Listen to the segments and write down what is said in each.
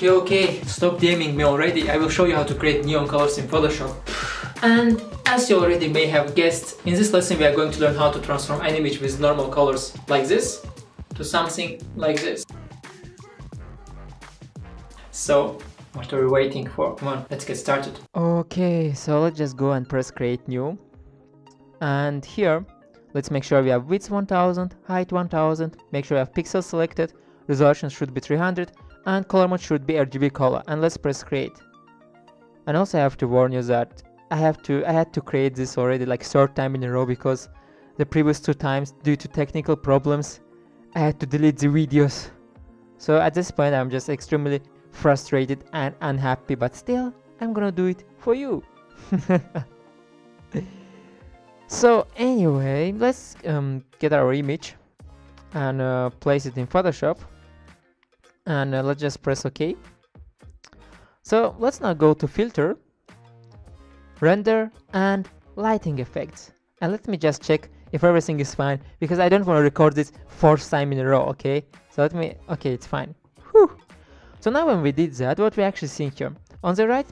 Okay, stop DMing me already. I will show you how to create neon colors in Photoshop. And as you already may have guessed, in this lesson we are going to learn how to transform an image with normal colors like this to something like this. So, what are we waiting for? Come on, let's get started. Okay, so let's just go and press create new. And here, let's make sure we have width 1000, height 1000, make sure we have pixels selected, resolution should be 300, and color mode should be RGB color, and let's press create. And also I have to warn you that I had to create this already like third time in a row, because the previous two times, due to technical problems, I had to delete the videos. So at this point I'm just extremely frustrated and unhappy, but still I'm gonna do it for you. So anyway, let's get our image and place it in Photoshop, and let's just press OK. So let's now go to filter, render, and lighting effects, and let me just check if everything is fine, because I don't want to record this fourth time in a row. Okay, so okay, it's fine. Whew. So now when we did that, what we actually seeing here on the right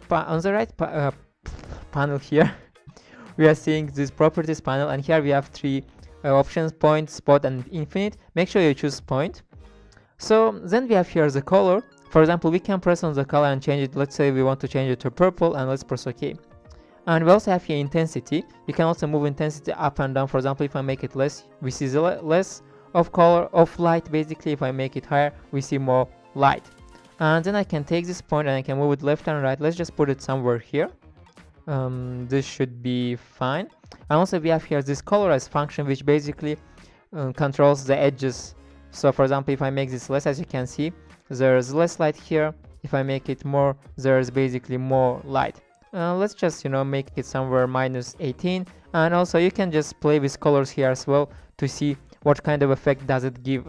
panel here, we are seeing this properties panel, and here we have three options: point, spot, and infinite. Make sure you choose point. So then we have here the color. For example, we can press on the color and change it. Let's say we want to change it to purple, and let's press OK. And we also have here intensity. You can also move intensity up and down. For example, if I make it less, we see the less of color of light. Basically, if I make it higher, we see more light. And then I can take this point and I can move it left and right. Let's just put it somewhere here. This should be fine. And also we have here this colorize function, which basically controls the edges. So for example, if I make this less, as you can see, there's less light here. If I make it more, there's basically more light. Let's just make it somewhere -18, and also you can just play with colors here as well to see what kind of effect does it give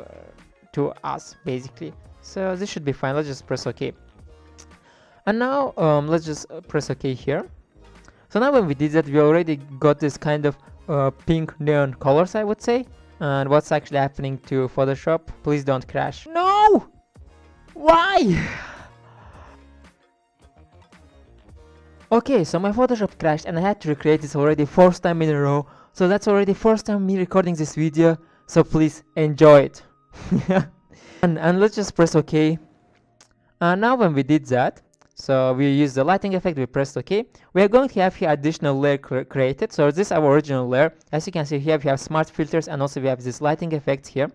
to us basically. So this should be fine. Let's just press OK. And now let's just press OK here. So now when we did that, we already got this kind of pink neon colors, I would say. And what's actually happening to Photoshop? Please don't crash. No! Why? Okay, so my Photoshop crashed and I had to recreate this already fourth time in a row. So that's already first time me recording this video. So please enjoy it. and let's just press OK. And now when we did that, so we use the lighting effect, we pressed OK. We are going to have here additional layer created. So this is our original layer. As you can see here, we have smart filters, and also we have this lighting effect here.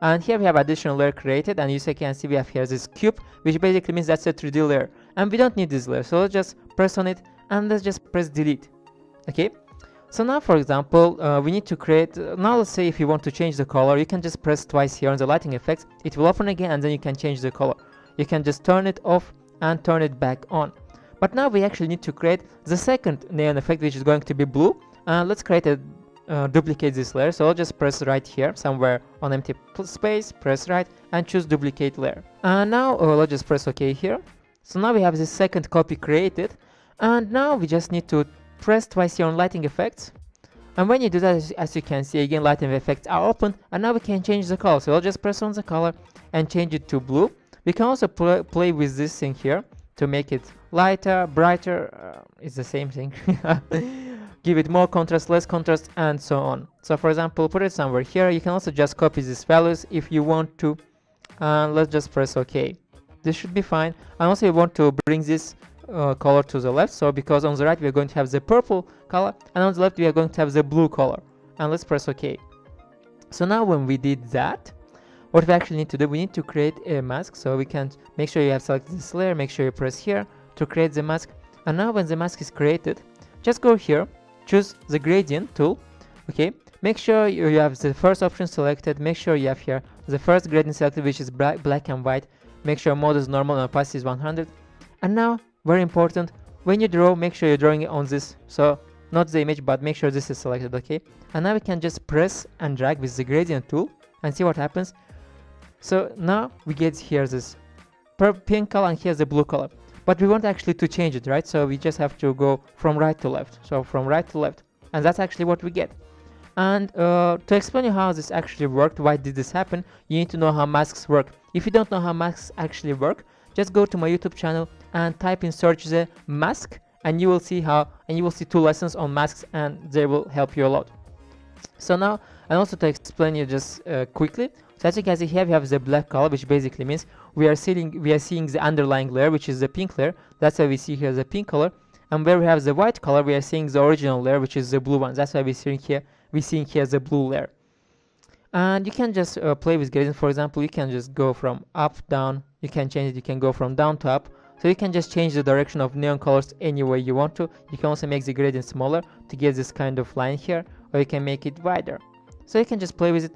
And here we have additional layer created, and you can see we have here this cube, which basically means that's a 3D layer. And we don't need this layer, so let's just press on it, and let's just press delete. Okay. So now, for example, we need to create, now let's say if you want to change the color, you can just press twice here on the lighting effects. It will open again, and then you can change the color. You can just turn it off and turn it back on. But now we actually need to create the second neon effect, which is going to be blue. Let's create a duplicate this layer. So I'll just press right here somewhere on empty space, press right, and choose duplicate layer. And now let's just press OK here. So now we have this second copy created, and now we just need to press twice here on lighting effects. And when you do that, as you can see again, lighting effects are open, and now we can change the color. So I'll just press on the color and change it to blue. We can also play with this thing here to make it lighter, brighter, it's the same thing. Give it more contrast, less contrast, and so on. So for example, put it somewhere here. You can also just copy these values if you want to. And let's just press OK. This should be fine. And also you want to bring this color to the left. So because on the right we are going to have the purple color, and on the left we are going to have the blue color. And let's press OK. So now when we did that, what we actually need to do, we need to create a mask. So we can make sure you have selected this layer, make sure you press here to create the mask. And now when the mask is created, just go here, choose the gradient tool. Okay, make sure you have the first option selected, make sure you have here the first gradient selected, which is black and white. Make sure mode is normal and opacity is 100. And now, very important, when you draw, make sure you're drawing it on this. So not the image, but make sure this is selected. Okay, and now we can just press and drag with the gradient tool and see what happens. So now we get here this pink color, and here's the blue color. But we want actually to change it, right? So we just have to go from right to left. So from right to left. And that's actually what we get. And to explain you how this actually worked, why did this happen, you need to know how masks work. If you don't know how masks actually work, just go to my YouTube channel and type in search the mask, and you will see how, and you will see 2 lessons on masks, and they will help you a lot. So now, and also to explain you just quickly, so as you can see here, we have the black color, which basically means we are seeing the underlying layer, which is the pink layer. That's why we see here the pink color. And where we have the white color, we are seeing the original layer, which is the blue one. That's why we're seeing here the blue layer. And you can just play with gradient. For example, you can just go from up, down. You can change it. You can go from down to up. So you can just change the direction of neon colors any way you want to. You can also make the gradient smaller to get this kind of line here, or you can make it wider. So you can just play with it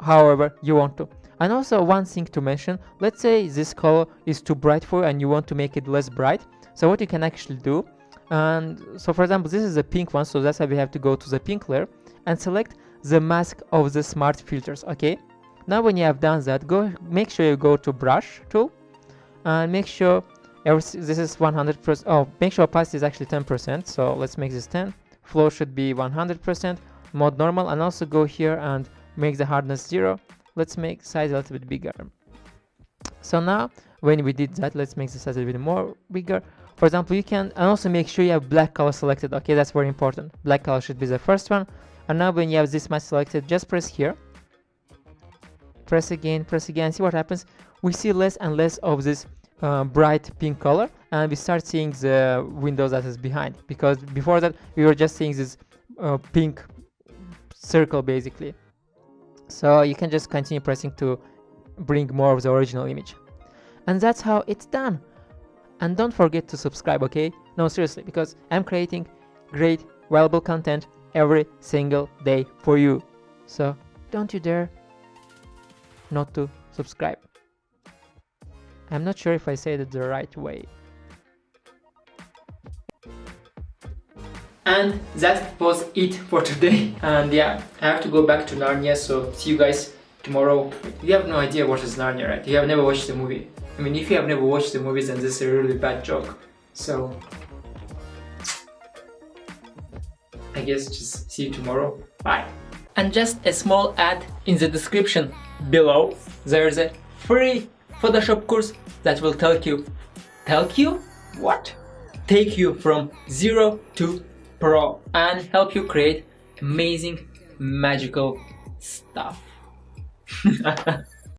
however you want to. And also one thing to mention, let's say this color is too bright for you and you want to make it less bright. So what you can actually do, and so for example, this is the pink one, so that's why we have to go to the pink layer and select the mask of the smart filters. Okay, now when you have done that, make sure you go to brush tool and make sure this is 100%. Oh, make sure opacity is actually 10%. So let's make this 10. Flow should be 100%. Mode normal, and also go here and make the hardness 0. Let's make size a little bit bigger. So now when we did that, let's make the size a little bit more bigger. For example, you can, and also make sure you have black color selected. Okay, that's very important. Black color should be the first one. And now when you have this mask selected, just press here, press again, see what happens. We see less and less of this bright pink color, and we start seeing the windows that is behind, because before that we were just seeing this pink circle basically. So you can just continue pressing to bring more of the original image, and that's how it's done. And don't forget to subscribe, okay? No, seriously, because I'm creating great valuable content every single day for you, so don't you dare not to subscribe. I'm not sure if I said it the right way. And that was it for today. And yeah, I have to go back to Narnia, so see you guys tomorrow. You have no idea what is Narnia, right? You have never watched the movie. I mean, if you have never watched the movies, then this is a really bad joke. So I guess just see you tomorrow. Bye. And just a small ad in the description below. There's a free Photoshop course that will take you from 0 to pro and help you create amazing magical stuff.